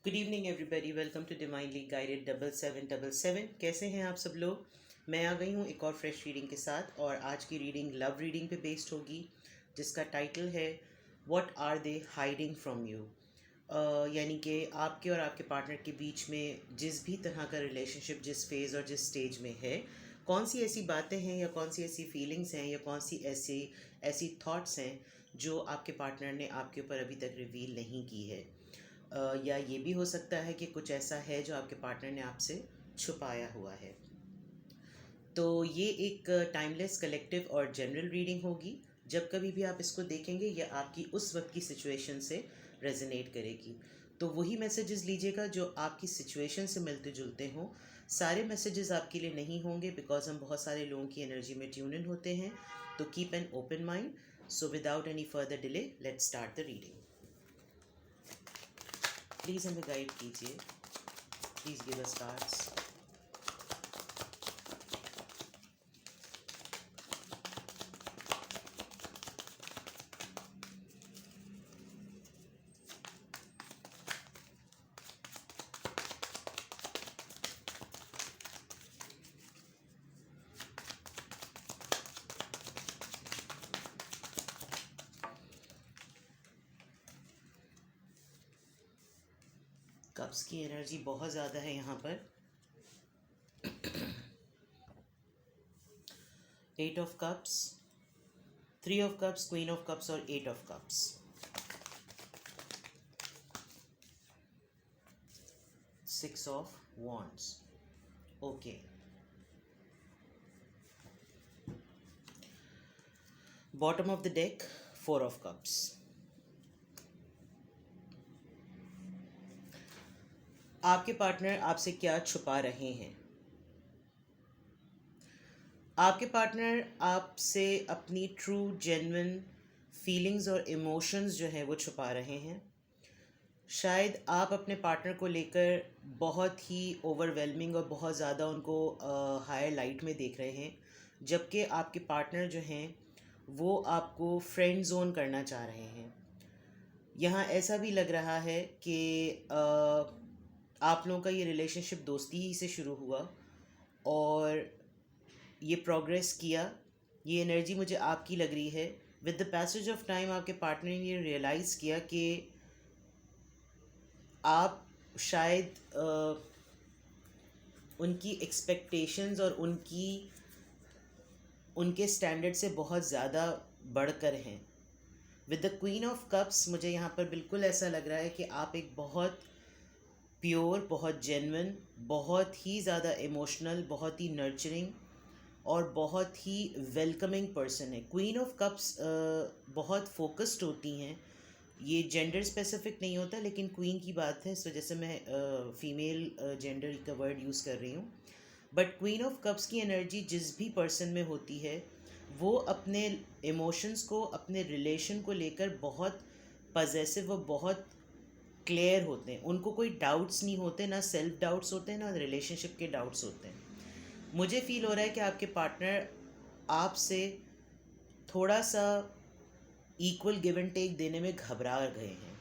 Good evening everybody, welcome to divinely guided 7777। कैसे हैं आप सब लोग। मैं आ गई हूँ एक और फ्रेश रीडिंग के साथ, और आज की रीडिंग लव रीडिंग पे बेस्ड होगी, जिसका टाइटल है what are they hiding from you. यानी कि आपके और आपके पार्टनर के बीच में जिस भी तरह का रिलेशनशिप जिस फेज़ और जिस स्टेज में है, कौन सी ऐसी बातें हैं या कौन सी ऐसी फीलिंग्स हैं या कौन सी ऐसी ऐसी थॉट्स हैं जो आपके पार्टनर ने आपके ऊपर अभी तक रिवील नहीं की है। या ये भी हो सकता है कि कुछ ऐसा है जो आपके पार्टनर ने आपसे छुपाया हुआ है। तो ये एक टाइमलेस कलेक्टिव और जनरल रीडिंग होगी। जब कभी भी आप इसको देखेंगे, यह आपकी उस वक्त की सिचुएशन से रेजोनेट करेगी। तो वही मैसेजेस लीजिएगा जो आपकी सिचुएशन से मिलते जुलते हों। सारे मैसेजेस आपके लिए नहीं होंगे, बिकॉज हम बहुत सारे लोगों की एनर्जी में ट्यून इन होते हैं। तो keep an open mind. So without any further delay, let's start the reading. Please हमें गाइड कीजिए। Please give us cards. Cups की एनर्जी बहुत ज़्यादा है यहाँ पर। 8 of cups, 3 of cups, queen of cups और 8 of cups. 6 of wands. Okay, bottom of the deck 4 of cups. आपके पार्टनर आपसे क्या छुपा रहे हैं? आपके पार्टनर आपसे अपनी ट्रू जेन्युइन फीलिंग्स और इमोशंस जो हैं वो छुपा रहे हैं। शायद आप अपने पार्टनर को लेकर बहुत ही ओवरवेलमिंग और बहुत ज़्यादा उनको हायर लाइट में देख रहे हैं, जबकि आपके पार्टनर जो हैं वो आपको फ्रेंड जोन करना चाह रहे हैं। यहाँ ऐसा भी लग रहा है कि आप लोगों का ये रिलेशनशिप दोस्ती ही से शुरू हुआ और ये प्रोग्रेस किया। ये एनर्जी मुझे आपकी लग रही है। With the passage of time आपके पार्टनर ने ये रियलाइज़ किया कि आप शायद उनकी एक्सपेक्टेशंस और उनके स्टैंडर्ड से बहुत ज़्यादा बढ़कर हैं। With the queen of cups मुझे यहाँ पर बिल्कुल ऐसा लग रहा है कि आप एक बहुत प्योर, बहुत जेन्युइन, बहुत ही ज़्यादा इमोशनल, बहुत ही नर्चरिंग और बहुत ही वेलकमिंग पर्सन है। क्वीन ऑफ कप्स बहुत फोकस्ड होती हैं। ये जेंडर स्पेसिफिक नहीं होता, लेकिन क्वीन की बात है, इस वजह से मैं फीमेल जेंडर का वर्ड यूज़ कर रही हूँ। बट क्वीन ऑफ कप्स की एनर्जी जिस भी पर्सन में होती है, वो अपने इमोशंस को, अपने रिलेशन को लेकर बहुत पजेसिव और बहुत क्लियर होते हैं। उनको कोई डाउट्स नहीं होते, ना सेल्फ डाउट्स होते हैं, ना रिलेशनशिप के डाउट्स होते हैं। मुझे फील हो रहा है कि आपके पार्टनर आपसे थोड़ा सा इक्वल गिव एंड टेक देने में घबरा गए हैं।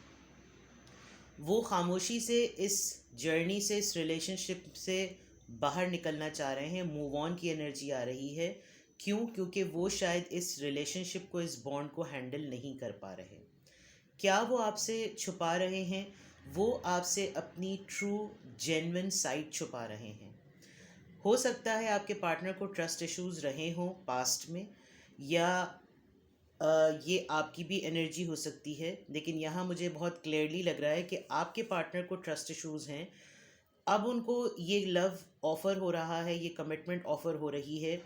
वो खामोशी से इस जर्नी से, इस रिलेशनशिप से बाहर निकलना चाह रहे हैं। मूव ऑन की एनर्जी आ रही है। क्यों? क्योंकि वो शायद इस रिलेशनशिप को, इस बॉन्ड को हैंडल नहीं कर पा रहे। क्या वो आपसे छुपा रहे हैं? वो आपसे अपनी ट्रू जेन्युइन साइड छुपा रहे हैं। हो सकता है आपके पार्टनर को ट्रस्ट इश्यूज़ रहे हों पास्ट में, या ये आपकी भी एनर्जी हो सकती है। लेकिन यहाँ मुझे बहुत क्लियरली लग रहा है कि आपके पार्टनर को ट्रस्ट इश्यूज़ हैं। अब उनको ये लव ऑफ़र हो रहा है, ये कमिटमेंट ऑफ़र हो रही है,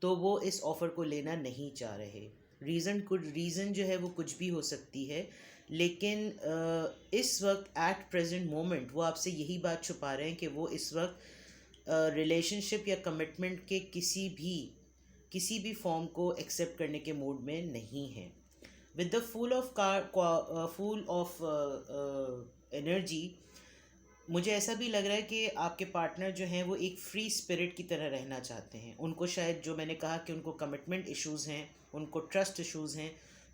तो वो इस ऑफ़र को लेना नहीं चाह रहे। रीज़न जो है वो कुछ भी हो सकती है, लेकिन इस वक्त एट प्रेजेंट मोमेंट वो आपसे यही बात छुपा रहे हैं कि वो इस वक्त रिलेशनशिप या कमिटमेंट के किसी भी फॉर्म को एक्सेप्ट करने के मूड में नहीं है। With the full of energy मुझे ऐसा भी लग रहा है कि आपके पार्टनर जो हैं वो एक फ्री स्पिरिट की तरह रहना चाहते हैं। उनको शायद, जो मैंने कहा कि उनको कमिटमेंट इश्यूज़ हैं, उनको ट्रस्ट इश्यूज़ हैं,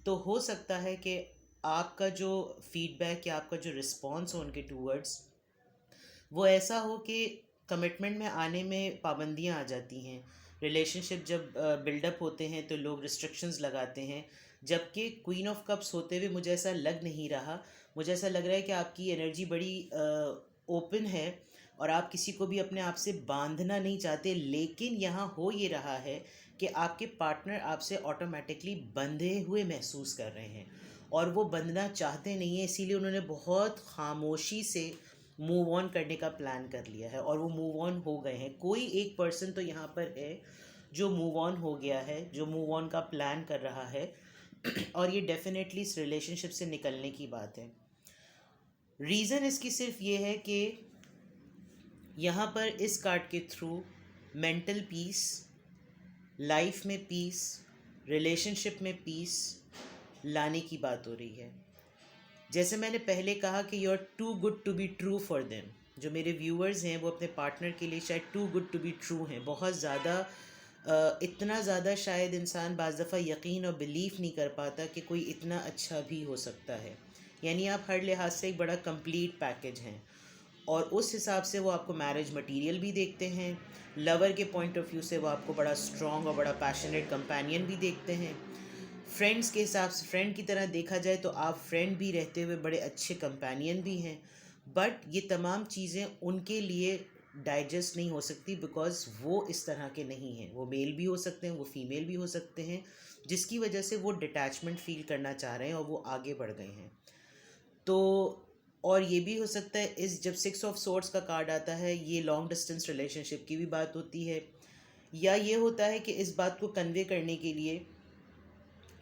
तो हो सकता है कि आपका जो फीडबैक या आपका जो रिस्पॉन्स हो उनके टूवर्ड्स, वो ऐसा हो कि कमिटमेंट में आने में पाबंदियाँ आ जाती हैं। रिलेशनशिप जब बिल्डअप होते हैं तो लोग रिस्ट्रिक्शंस लगाते हैं, जबकि क्वीन ऑफ कप्स होते हुए मुझे ऐसा लग नहीं रहा। मुझे ऐसा लग रहा है कि आपकी एनर्जी बड़ी ओपन है और आप किसी को भी अपने आप से बांधना नहीं चाहते, लेकिन यहाँ हो ये रहा है कि आपके पार्टनर आपसे ऑटोमेटिकली बंधे हुए महसूस कर रहे हैं और वो बंधना चाहते नहीं हैं, इसीलिए उन्होंने बहुत खामोशी से मूव ऑन करने का प्लान कर लिया है और वो मूव ऑन हो गए हैं। कोई एक पर्सन तो यहाँ पर है जो मूव ऑन हो गया है, जो मूव ऑन का प्लान कर रहा है और ये डेफिनेटली इस रिलेशनशिप से निकलने की बात है। रीज़न इसकी सिर्फ ये है कि यहाँ पर इस कार्ड के थ्रू मेंटल पीस, लाइफ में पीस, रिलेशनशिप में पीस लाने की बात हो रही है। जैसे मैंने पहले कहा कि you are too good to be true for them. जो मेरे व्यूअर्स हैं वो अपने पार्टनर के लिए शायद too good to be true हैं, बहुत ज़्यादा इतना ज़्यादा शायद इंसान बाज़ दफ़ा यकीन और बिलीव नहीं कर पाता कि कोई इतना अच्छा भी हो सकता है। यानी आप हर लिहाज से एक बड़ा कंप्लीट पैकेज हैं और उस हिसाब से वो आपको मैरिज मटेरियल भी देखते हैं। लवर के पॉइंट ऑफ व्यू से वो आपको बड़ा स्ट्रॉन्ग और बड़ा पैशनेट कंपेनियन भी देखते हैं। फ्रेंड्स के हिसाब से, फ्रेंड की तरह देखा जाए तो आप फ्रेंड भी रहते हुए बड़े अच्छे कंपेनियन भी हैं। बट ये तमाम चीज़ें उनके लिए डाइजेस्ट नहीं हो सकती बिकॉज़ वो इस तरह के नहीं हैं। वो मेल भी हो सकते हैं, वो फीमेल भी हो सकते हैं, जिसकी वजह से वो डिटैचमेंट फील करना चाह रहे हैं और वो आगे बढ़ गए हैं। तो और ये भी हो सकता है, इस जब 6 ऑफ सोर्ड्स का कार्ड आता है, ये लॉन्ग डिस्टेंस रिलेशनशिप की भी बात होती है, या ये होता है कि इस बात को कन्वे करने के लिए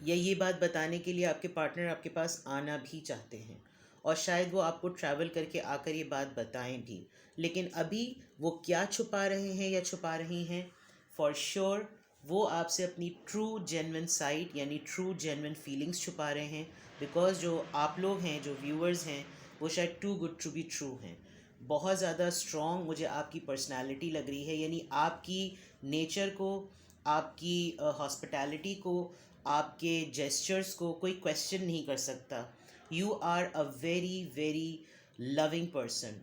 या ये बात बताने के लिए आपके पार्टनर आपके पास आना भी चाहते हैं और शायद वो आपको ट्रैवल करके आकर ये बात बताएं भी। लेकिन अभी वो क्या छुपा रहे हैं या छुपा रही हैं, फॉर श्योर वो आपसे अपनी ट्रू जेन्युइन साइड यानी ट्रू जेन्युइन फीलिंग्स छुपा रहे हैं। बिकॉज जो आप लोग हैं, जो व्यूअर्स हैं, वो शायद too good to be true हैं। बहुत ज़्यादा स्ट्रॉन्ग मुझे आपकी पर्सनालिटी लग रही है, यानी आपकी नेचर को, आपकी हॉस्पिटैलिटी को, आपके जेस्चर्स को कोई क्वेश्चन नहीं कर सकता। You are a very very loving person,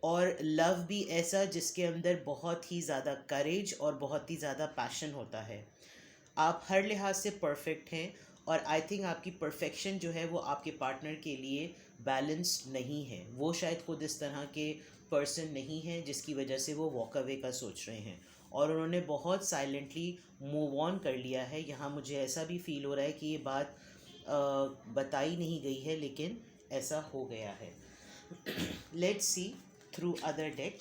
और लव भी ऐसा जिसके अंदर बहुत ही ज़्यादा करेज और बहुत ही ज़्यादा पैशन होता है। आप हर लिहाज से परफेक्ट हैं और आई थिंक आपकी परफेक्शन जो है वो आपके पार्टनर के लिए बैलेंस्ड नहीं है। वो शायद खुद इस तरह के पर्सन नहीं हैं जिसकी वजह से वो वॉक अवे का सोच रहे हैं और उन्होंने बहुत साइलेंटली मूव ऑन कर लिया है। यहाँ मुझे ऐसा भी फील हो रहा है कि ये बात बताई नहीं गई है लेकिन ऐसा हो गया है। Let's see through other deck,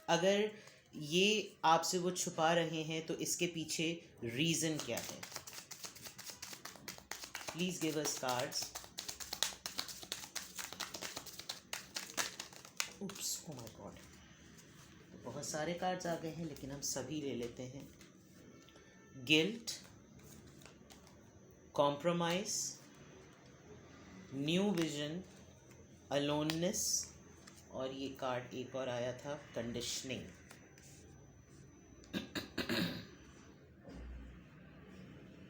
अगर ये आपसे वो छुपा रहे हैं तो इसके पीछे रीज़न क्या है। Please give us cards. Oops, oh my God, बहुत सारे कार्ड्स आ गए हैं लेकिन हम सभी ले लेते हैं। Guilt, compromise, new vision, aloneness, और ये कार्ड एक और आया था, कंडीशनिंग।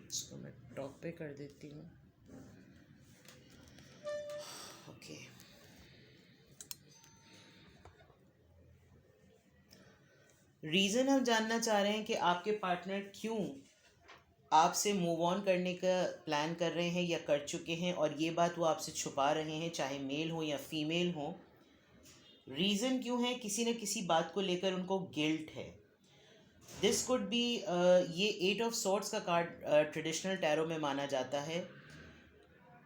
इसको मैं टॉप पे कर देती हूँ। ओके, रीज़न हम जानना चाह रहे हैं कि आपके पार्टनर क्यों आपसे मूव ऑन करने का प्लान कर रहे हैं या कर चुके हैं, और ये बात वो आपसे छुपा रहे हैं, चाहे मेल हो या फीमेल हो। रीज़न क्यों है? किसी न किसी बात को लेकर उनको गिल्ट है। दिस कुड बी, ये 8 ऑफ सॉर्ड्स का कार्ड ट्रेडिशनल टैरो में माना जाता है।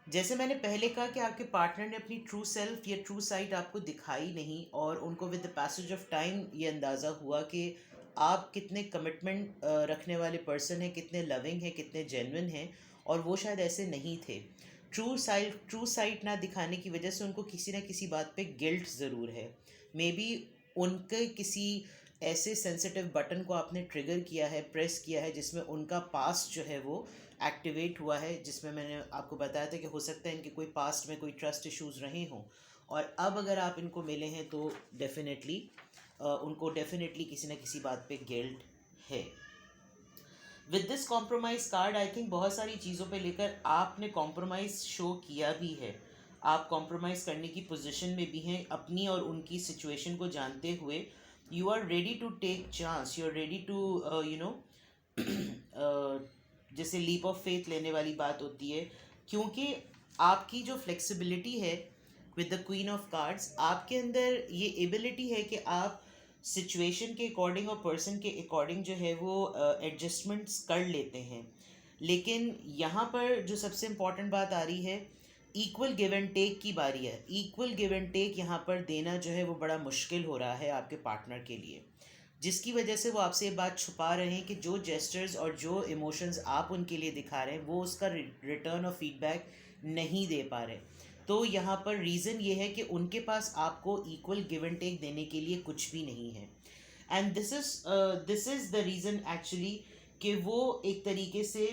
जैसे मैंने पहले कहा कि आपके पार्टनर ने अपनी ट्रू सेल्फ या ट्रू साइड आपको दिखाई नहीं और उनको with the passage of time ये अंदाज़ा हुआ कि आप कितने कमिटमेंट रखने वाले पर्सन हैं, कितने लविंग हैं, कितने जेन्युइन हैं, और वो शायद ऐसे नहीं थे। ट्रू साइड ना दिखाने की वजह से उनको किसी ना किसी बात पे गिल्ट ज़रूर है। मे बी उनके किसी ऐसे सेंसिटिव बटन को आपने ट्रिगर किया है, प्रेस किया है, जिसमें उनका पास्ट जो है वो एक्टिवेट हुआ है, जिसमें मैंने आपको बताया था कि हो सकता है इनके कोई पास्ट में कोई ट्रस्ट इश्यूज़ रहे हों, और अब अगर आप इनको मिले हैं तो डेफिनेटली उनको डेफिनेटली किसी न किसी बात पे गिल्ट है। With this compromise card I think बहुत सारी चीज़ों पे लेकर आपने कॉम्प्रोमाइज़ शो किया भी है। आप कॉम्प्रोमाइज़ करने की पोजीशन में भी हैं अपनी और उनकी सिचुएशन को जानते हुए. You are ready to take chance, you are ready to you know जैसे लीप ऑफ फेथ लेने वाली बात होती है, क्योंकि आपकी जो फ्लेक्सिबिलिटी है with the queen of cards, आपके अंदर ये एबिलिटी है कि आप सिचुएशन के अकॉर्डिंग और पर्सन के अकॉर्डिंग जो है वो एडजस्टमेंट्स कर लेते हैं. लेकिन यहाँ पर जो सबसे इम्पॉर्टेंट बात आ रही है, इक्वल गिव एंड टेक की बारी है. इक्वल गिव एंड टेक यहाँ पर देना जो है वो बड़ा मुश्किल हो रहा है आपके पार्टनर के लिए, जिसकी वजह से वो आपसे ये बात छुपा रहे हैं कि जो जेस्चर्स और जो इमोशंस आप उनके लिए दिखा रहे हैं वो उसका रिटर्न और फीडबैक नहीं दे पा रहे. तो यहाँ पर रीज़न ये है कि उनके पास आपको इक्वल गिव एंड टेक देने के लिए कुछ भी नहीं है. And this is the reason actually कि वो एक तरीके से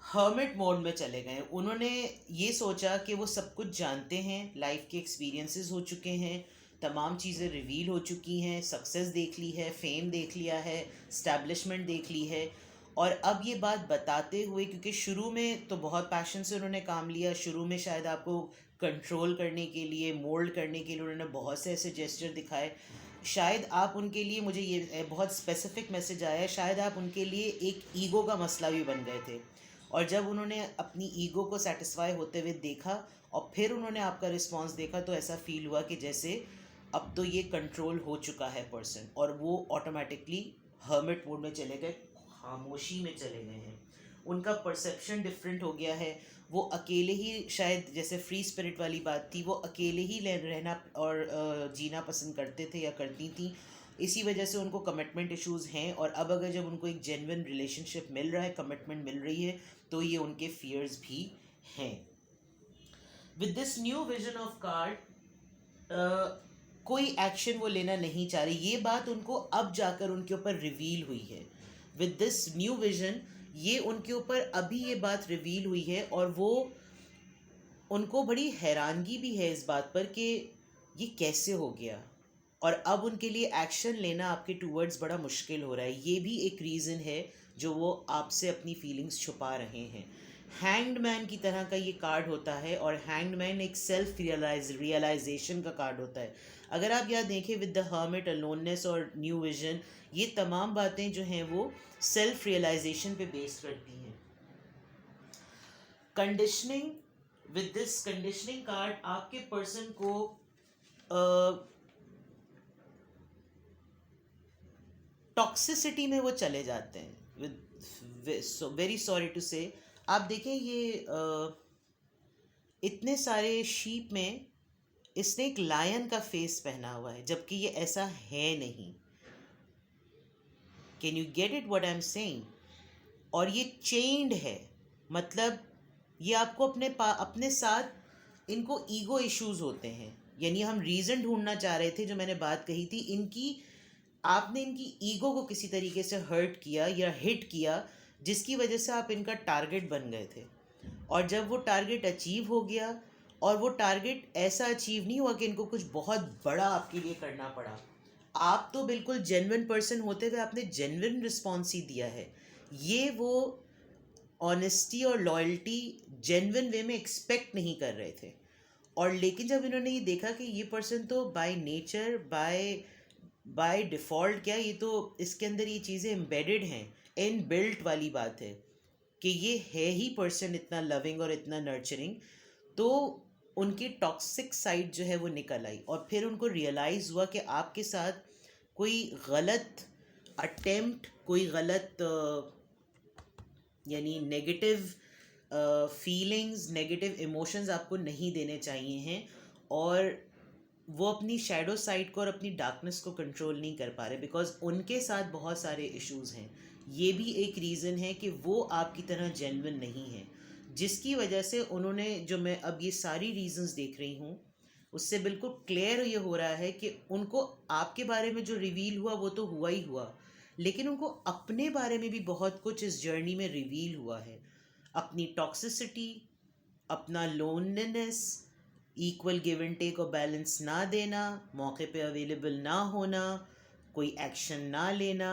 हर्मिट मोड में चले गए. उन्होंने ये सोचा कि वो सब कुछ जानते हैं, लाइफ के एक्सपीरियंसेस हो चुके हैं, तमाम चीज़ें रिवील हो चुकी हैं, सक्सेस देख ली है, फेम देख लिया है, स्टैब्लिशमेंट देख ली है. और अब ये बात बताते हुए, क्योंकि शुरू में तो बहुत पैशन से उन्होंने काम लिया, शुरू में शायद आपको कंट्रोल करने के लिए, मोल्ड करने के लिए उन्होंने बहुत से ऐसे जेस्चर दिखाए. शायद आप उनके लिए, मुझे ये बहुत स्पेसिफिक मैसेज आया है, शायद आप उनके लिए एक ईगो का मसला भी बन गए थे. और जब उन्होंने अपनी ईगो को सेटिस्फाई होते हुए देखा और फिर उन्होंने आपका रिस्पांस देखा, तो ऐसा फील हुआ कि जैसे अब तो ये कंट्रोल हो चुका है पर्सन, और वो ऑटोमेटिकली हर्मिट मोड में चले गए, खामोशी में चले गए हैं. उनका परसेप्शन डिफरेंट हो गया है. वो अकेले ही, शायद जैसे फ्री स्पिरिट वाली बात थी, वो अकेले ही रहना और जीना पसंद करते थे या करती थी. इसी वजह से उनको कमिटमेंट इश्यूज़ हैं, और अब अगर जब उनको एक जेन्युइन रिलेशनशिप मिल रहा है, कमिटमेंट मिल रही है, तो ये उनके फियर्स भी हैं. With this new vision of card, कोई एक्शन वो लेना नहीं चाह रही. ये बात उनको अब जाकर उनके ऊपर रिवील हुई है. विद दिस न्यू विजन, ये उनके ऊपर अभी ये बात रिवील हुई है, और वो, उनको बड़ी हैरानगी भी है इस बात पर कि ये कैसे हो गया, और अब उनके लिए एक्शन लेना आपके टूवर्ड्स बड़ा मुश्किल हो रहा है. ये भी एक रीज़न है जो वो आपसे अपनी फीलिंग्स छुपा रहे हैं. हैंग्ड मैन की तरह का ये कार्ड होता है, और हैंग्ड मैन एक सेल्फ रियलाइजेशन का कार्ड होता है. अगर आप यहाँ देखें, विद द हर्मिट, अलोननेस और न्यू विजन, ये तमाम बातें जो हैं वो सेल्फ रियलाइजेशन पे बेस्ड करती हैं. Conditioning, with this conditioning card, आपके पर्सन को टॉक्सिसिटी में वो चले जाते हैं. विद वेरी सॉरी टू से, आप देखें ये इतने सारे शीप में इसने एक लायन का फेस पहना हुआ है, जबकि ये ऐसा है नहीं. Can you get it what I am saying? और ये चेन्ड है, मतलब ये आपको अपने साथ, इनको ईगो इश्यूज होते हैं. यानी हम रीज़न ढूंढना चाह रहे थे, जो मैंने बात कही थी, इनकी, आपने इनकी ईगो को किसी तरीके से हर्ट किया या हिट किया, जिसकी वजह से आप इनका टारगेट बन गए थे. और जब वो टारगेट अचीव हो गया, और वो टारगेट ऐसा अचीव नहीं हुआ कि इनको कुछ बहुत बड़ा आपके लिए करना पड़ा, आप तो बिल्कुल जेन्युइन पर्सन होते हुए आपने जेन्युइन रिस्पॉन्स ही दिया है. ये वो ऑनेस्टी और लॉयल्टी जेन्युइन वे में एक्सपेक्ट नहीं कर रहे थे. और लेकिन जब इन्होंने ये देखा कि ये पर्सन तो बाय नेचर, बाय डिफ़ॉल्ट, क्या ये तो इसके अंदर ये चीज़ें एम्बेडेड हैं, इन बिल्ट वाली बात है कि ये है ही पर्सन इतना लविंग और इतना नर्चरिंग, तो उनकी टॉक्सिक साइड जो है वो निकल आई. और फिर उनको रियलाइज़ हुआ कि आपके साथ कोई गलत अटेम्प्ट, कोई गलत यानी नेगेटिव फीलिंग्स, नेगेटिव इमोशंस आपको नहीं देने चाहिए हैं. और वो अपनी शैडो साइड को और अपनी डार्कनेस को कंट्रोल नहीं कर पा रहे, बिकॉज उनके साथ बहुत सारे इश्यूज़ हैं. ये भी एक रीज़न है कि वो आपकी तरह जेन्युइन नहीं है, जिसकी वजह से उन्होंने, जो मैं अब ये सारी रीज़न्स देख रही हूँ, उससे बिल्कुल क्लियर ये हो रहा है कि उनको आपके बारे में जो रिवील हुआ वो तो हुआ ही हुआ, लेकिन उनको अपने बारे में भी बहुत कुछ इस जर्नी में रिवील हुआ है. अपनी टॉक्सिसिटी, अपना loneliness, equal give and take और बैलेंस ना देना, मौके पे अवेलेबल ना होना, कोई एक्शन ना लेना,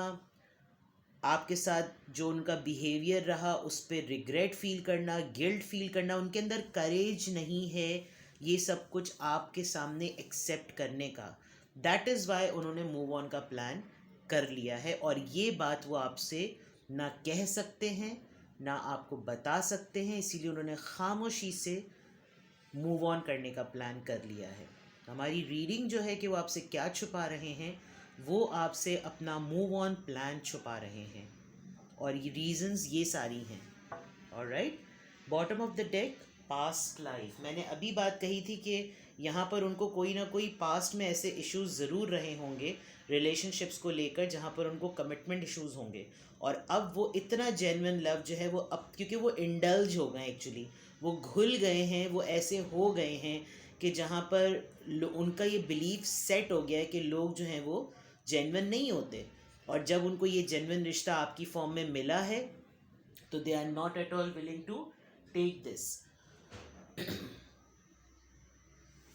आपके साथ जो उनका बिहेवियर रहा उस पर रिग्रेट फील करना, गिल्ट फील करना, उनके अंदर करेज नहीं है ये सब कुछ आपके सामने एक्सेप्ट करने का। दैट इज़ वाई उन्होंने मूव ऑन का प्लान कर लिया है, और ये बात वो आपसे ना कह सकते हैं ना आपको बता सकते हैं, इसीलिए उन्होंने खामोशी से मूव ऑन करने का प्लान कर लिया है। हमारी रीडिंग जो है कि वो आपसे क्या छुपा रहे हैं, वो आपसे अपना मूव ऑन प्लान छुपा रहे हैं, और ये रीजंस ये सारी हैं। Alright, bottom of the deck, past life. मैंने अभी बात कही थी कि यहाँ पर उनको कोई ना कोई पास्ट में ऐसे इश्यूज ज़रूर रहे होंगे रिलेशनशिप्स को लेकर जहाँ पर उनको कमिटमेंट इश्यूज होंगे, और अब वो इतना जेन्युइन लव जो है वो अब, क्योंकि वो इंडल्ज हो गए एक्चुअली, वो घुल गए हैं, वो ऐसे हो गए हैं कि जहाँ पर उनका ये बिलीफ सेट हो गया है कि लोग जो हैं वो जेन्युइन नहीं होते, और जब उनको ये जेन्युइन रिश्ता आपकी फॉर्म में मिला है तो they are not at all willing to take this.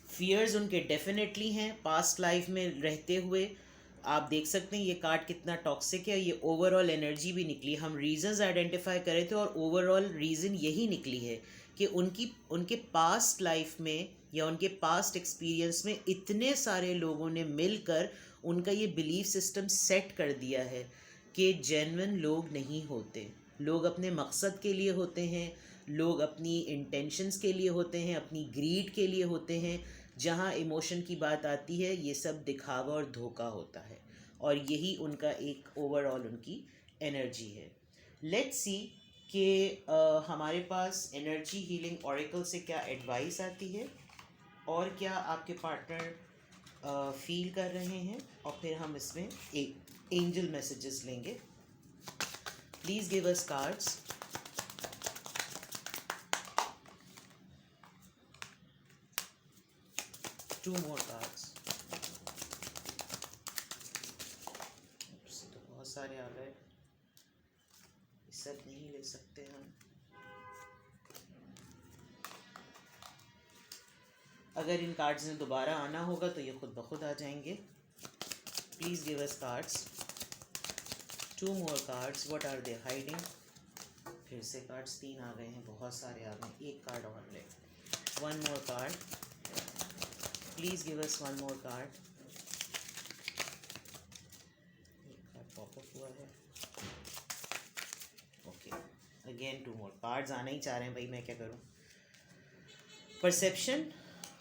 Fears उनके डेफिनेटली हैं पास्ट लाइफ में रहते हुए। आप देख सकते हैं ये कार्ड कितना टॉक्सिक है, ये ओवरऑल एनर्जी भी निकली। हम रीजंस आइडेंटिफाई करे थे और ओवरऑल रीज़न यही निकली है कि उनके पास्ट लाइफ में या उनके पास्ट एक्सपीरियंस में इतने सारे लोगों ने मिलकर उनका ये बिलीफ सिस्टम सेट कर दिया है कि जेन्युइन लोग नहीं होते, लोग अपने मकसद के लिए होते हैं, लोग अपनी इंटेंशंस के लिए होते हैं, अपनी ग्रीड के लिए होते हैं। जहाँ इमोशन की बात आती है ये सब दिखावा और धोखा होता है, और यही उनका एक ओवरऑल उनकी एनर्जी है। लेट्स सी कि हमारे पास एनर्जी हीलिंग ऑरेकल से क्या एडवाइस आती है और क्या आपके पार्टनर फील कर रहे हैं, और फिर हम इसमें एक एंजल मैसेजेस लेंगे। Please give us cards. Two more cards. तो बहुत सारे आ गए, सब नहीं ले सकते हम। अगर इन कार्ड्स में दोबारा आना होगा तो ये खुद ब खुद आ जाएंगे। Please give us cards. Two more cards, what are they hiding. फिर से कार्ड्स 3 आ गए हैं, बहुत सारे आ गए, एक कार्ड और ले। One more card, please give us one more card. एक कार्ड पॉपअप हुआ है, okay. Again two more cards आना ही चाह रहे हैं भाई, मैं क्या करूं।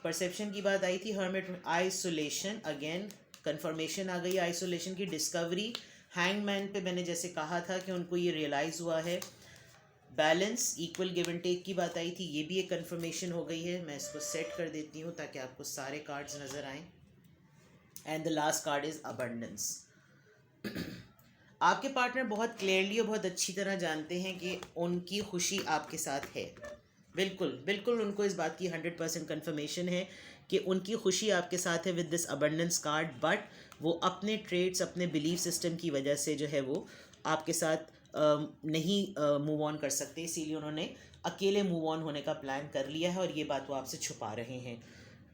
परसेप्शन की बात आई थी। हर्मिट में आइसोलेशन, अगेन कंफर्मेशन आ गई आइसोलेशन की। डिस्कवरी, हैंगमैन पे मैंने जैसे कहा था कि उनको ये रियलाइज़ हुआ है। Balance, equal give and take की बात आई थी, ये भी एक कंफर्मेशन हो गई है। मैं इसको सेट कर देती हूँ ताकि आपको सारे कार्ड्स नज़र आएँ। And the last card is abundance. आपके पार्टनर बहुत क्लियरली और बहुत अच्छी तरह जानते हैं कि उनकी खुशी आपके साथ है। बिल्कुल उनको इस बात की 100% कन्फर्मेशन है कि उनकी खुशी आपके साथ है with this abundance card, but वो अपने ट्रेड्स, अपने बिलीफ सिस्टम की वजह से जो है वो आपके साथ नहीं मूव ऑन कर सकते, इसीलिए उन्होंने अकेले मूव ऑन होने का प्लान कर लिया है, और ये बात वो आपसे छुपा रहे हैं।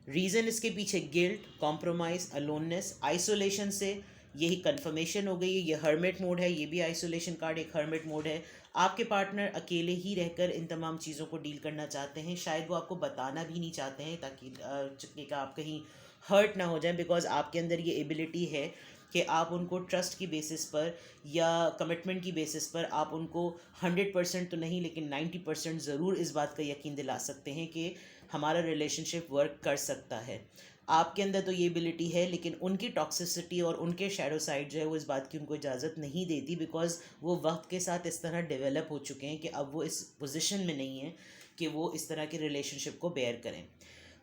रीज़न इसके पीछे गिल्ट, कॉम्प्रोमाइज़, अलोननेस, आइसोलेशन से यही कन्फर्मेशन हो गई है। ये हर्मिट मोड है, ये भी आइसोलेशन कार्ड एक हर्मिट मोड है। आपके पार्टनर अकेले ही रहकर इन तमाम चीज़ों को डील करना चाहते हैं, शायद वो आपको बताना भी नहीं चाहते हैं ताकि आप कहीं हर्ट ना हो जाए, बिकॉज आपके अंदर ये एबिलिटी है कि आप उनको ट्रस्ट की बेसिस पर या कमिटमेंट की बेसिस पर आप उनको 100% तो नहीं लेकिन 90% ज़रूर इस बात का यकीन दिला सकते हैं कि हमारा रिलेशनशिप वर्क कर सकता है। आपके अंदर तो ये एबिलिटी है, लेकिन उनकी टॉक्सिसिटी और उनके शैडो साइड जो है वो इस बात की उनको इजाज़त नहीं देती, बिकॉज वो वक्त के साथ इस तरह डेवलप हो चुके हैं कि अब वो इस पोजीशन में नहीं है कि वो इस तरह के रिलेशनशिप को बेयर करें।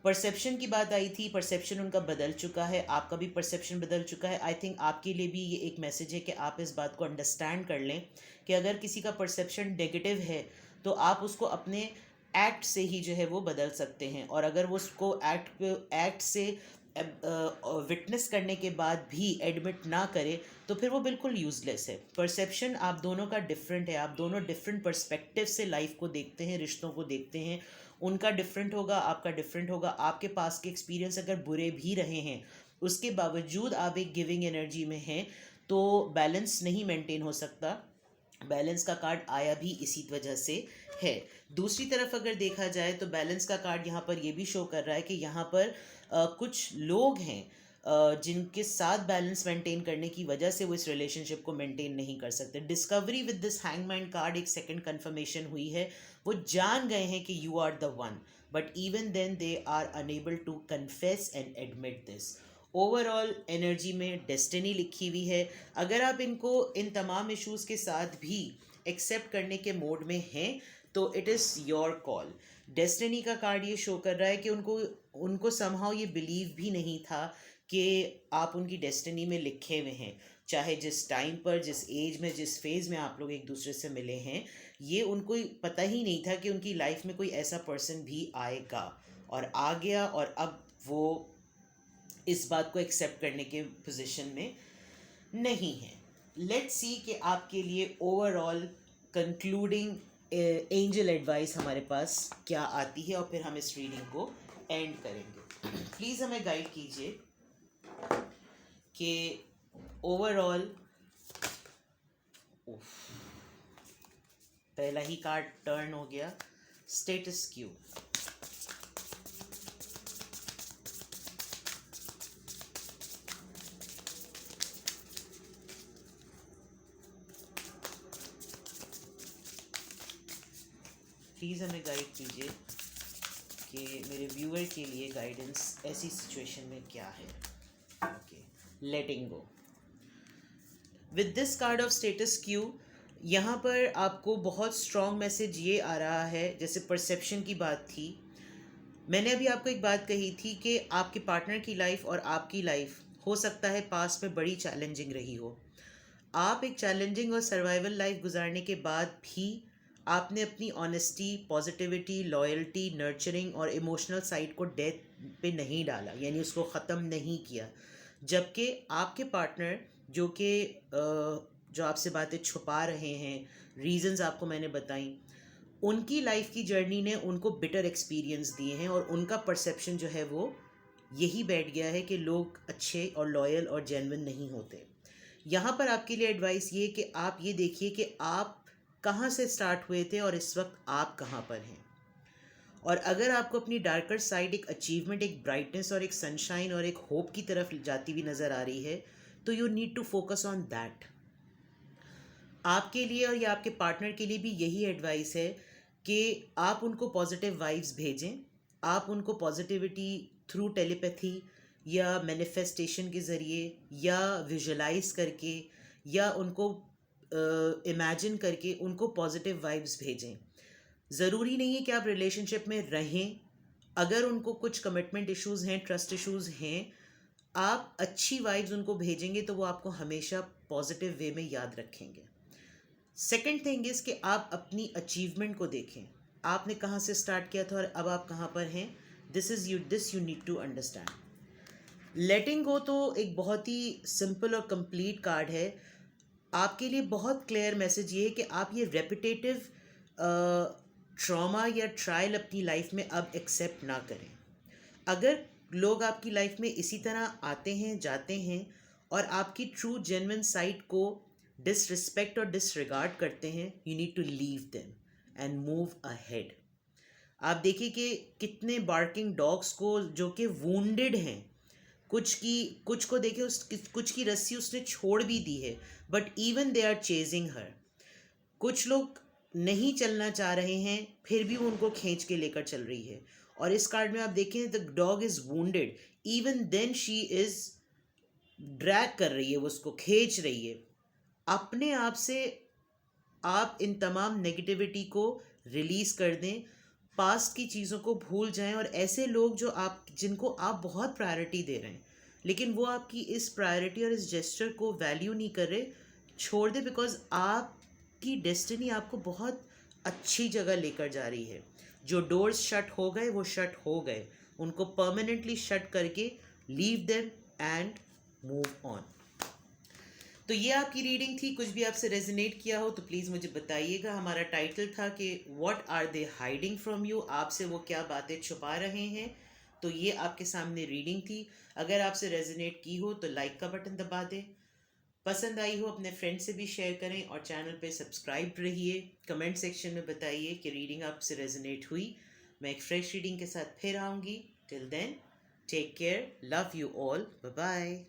परसेप्शन की बात आई थी, परसेप्शन उनका बदल चुका है, आपका भी परसेप्शन बदल चुका है। आई थिंक आपके लिए भी ये एक मैसेज है कि आप इस बात को अंडरस्टैंड कर लें कि अगर किसी का परसेप्शन नेगेटिव है तो आप उसको अपने एक्ट से ही जो है वो बदल सकते हैं, और अगर वो उसको एक्ट से विटनेस करने के बाद भी एडमिट ना करे तो फिर वो बिल्कुल यूज़लेस है। परसेप्शन आप दोनों का डिफरेंट है, आप दोनों डिफरेंट पर्सपेक्टिव से लाइफ को देखते हैं, रिश्तों को देखते हैं। उनका डिफरेंट होगा, आपका डिफरेंट होगा। आपके पास के एक्सपीरियंस अगर बुरे भी रहे हैं, उसके बावजूद आप एक गिविंग एनर्जी में हैं, तो बैलेंस नहीं मेंटेन हो सकता। बैलेंस का कार्ड आया भी इसी वजह से है। दूसरी तरफ अगर देखा जाए तो बैलेंस का कार्ड यहाँ पर ये भी शो कर रहा है कि यहाँ पर कुछ लोग हैं जिनके साथ बैलेंस मेंटेन करने की वजह से वो इस रिलेशनशिप को मेंटेन नहीं कर सकते। Discovery with this hangman card एक सेकंड कंफर्मेशन हुई है, वो जान गए हैं कि you are the one, but even then they are unable to confess and admit this. Overall energy में डेस्टिनी लिखी हुई है। अगर आप इनको इन तमाम इश्यूज़ के साथ भी एक्सेप्ट करने के मोड में हैं तो it is your call. Destiny का कार्ड ये शो कर रहा है कि उनको उनको समहाउ ये बिलीव भी नहीं था कि आप उनकी डेस्टिनी में लिखे हुए हैं। चाहे जिस टाइम पर, जिस एज में, जिस फेज़ में आप लोग एक दूसरे से मिले हैं, ये उनको पता ही नहीं था कि उनकी लाइफ में कोई ऐसा पर्सन भी आएगा, और आ गया, और अब वो इस बात को एक्सेप्ट करने के पोजीशन में नहीं है। लेट्स सी कि आपके लिए ओवरऑल कंक्लूडिंग एंजल एडवाइस हमारे पास क्या आती है, और फिर हम इस रीडिंग को एंड करेंगे। प्लीज़ हमें गाइड कीजिए कि ओवरऑल, पहला ही कार्ड टर्न हो गया, स्टेटस क्यू। प्लीज़ हमें गाइड कीजिए कि मेरे व्यूअर के लिए गाइडेंस ऐसी सिचुएशन में क्या है। Okay, letting go. With this card of status Q, यहाँ पर आपको बहुत स्ट्रॉन्ग मैसेज ये आ रहा है, जैसे परसेप्शन की बात थी, मैंने अभी आपको एक बात कही थी कि आपके पार्टनर की लाइफ और आपकी लाइफ हो सकता है पास्ट में बड़ी चैलेंजिंग रही हो। आप एक चैलेंजिंग और सर्वाइवल लाइफ गुजारने के बाद भी आपने अपनी ऑनेस्टी, पॉजिटिविटी, लॉयल्टी, नर्चरिंग और इमोशनल साइड को डेथ पे नहीं डाला, यानी उसको ख़त्म नहीं किया। जबकि आपके पार्टनर जो आपसे बातें छुपा रहे हैं, रीजंस आपको मैंने बताई, उनकी लाइफ की जर्नी ने उनको बिटर एक्सपीरियंस दिए हैं, और उनका परसेप्शन जो है वो यही बैठ गया है कि लोग अच्छे और लॉयल और जेन्युइन नहीं होते। यहाँ पर आपके लिए एडवाइस ये कि आप ये देखिए कि आप कहाँ से स्टार्ट हुए थे और इस वक्त आप कहाँ पर हैं। और अगर आपको अपनी डार्कर साइड, एक अचीवमेंट, एक ब्राइटनेस और एक सनशाइन और एक होप की तरफ जाती हुई नज़र आ रही है, तो you need to focus on that. आपके लिए और या आपके पार्टनर के लिए भी यही एडवाइस है कि आप उनको पॉजिटिव वाइब्स भेजें, आप उनको पॉजिटिविटी थ्रू टेलीपैथी या मैनिफेस्टेशन के ज़रिए या विजुलाइज करके या उनको इमेजिन करके उनको पॉजिटिव वाइब्स भेजें। ज़रूरी नहीं है कि आप रिलेशनशिप में रहें। अगर उनको कुछ कमिटमेंट इश्यूज़ हैं, ट्रस्ट इश्यूज़ हैं, आप अच्छी वाइब्स उनको भेजेंगे तो वो आपको हमेशा पॉजिटिव वे में याद रखेंगे। सेकेंड थिंग इज़ कि आप अपनी अचीवमेंट को देखें, आपने कहाँ से स्टार्ट किया था और अब आप कहाँ पर हैं। This you need to understand. Letting go तो एक बहुत ही सिंपल और कंप्लीट कार्ड है। आपके लिए बहुत क्लियर मैसेज ये है कि आप ये रेपिटेटिव ट्रॉमा या ट्रायल अपनी लाइफ में अब एक्सेप्ट ना करें। अगर लोग आपकी लाइफ में इसी तरह आते हैं, जाते हैं, और आपकी ट्रू जेन्युइन साइड को डिसरिस्पेक्ट और डिसरिगार्ड करते हैं, you need to leave them and move ahead. आप देखिए कि कितने बार्किंग डॉग्स को जो कि वूंडेड हैं, कुछ को देखिए, कुछ की रस्सी उसने छोड़ भी दी है, but even they are chasing her. कुछ लोग नहीं चलना चाह रहे हैं, फिर भी वो उनको खींच के लेकर चल रही है। और इस कार्ड में आप देखें, the dog is wounded, even then she is drag कर रही है, वो उसको खींच रही है। अपने आप से आप इन तमाम नेगेटिविटी को रिलीज़ कर दें, पास्ट की चीज़ों को भूल जाएं, और ऐसे लोग जिनको आप बहुत प्रायोरिटी दे रहे हैं लेकिन वो आपकी इस प्रायोरिटी और इस जेस्चर को वैल्यू नहीं कर रहे, छोड़ दें। बिकॉज आपकी डेस्टिनी आपको बहुत अच्छी जगह लेकर जा रही है। जो डोर्स शट हो गए वो शट हो गए, उनको परमानेंटली शट करके leave them and move on. तो ये आपकी रीडिंग थी। कुछ भी आपसे रेजोनेट किया हो तो प्लीज़ मुझे बताइएगा। हमारा टाइटल था कि what are they hiding from you, आपसे वो क्या बातें छुपा रहे हैं। तो ये आपके सामने रीडिंग थी। अगर आपसे रेजोनेट की हो तो लाइक का बटन दबा दें, पसंद आई हो अपने फ्रेंड से भी शेयर करें और चैनल पे सब्सक्राइब रहिए। कमेंट सेक्शन में बताइए कि रीडिंग आपसे रेजोनेट हुई। मैं एक फ्रेश रीडिंग के साथ फिर आऊँगी। Till then, take care, love you all, bye bye.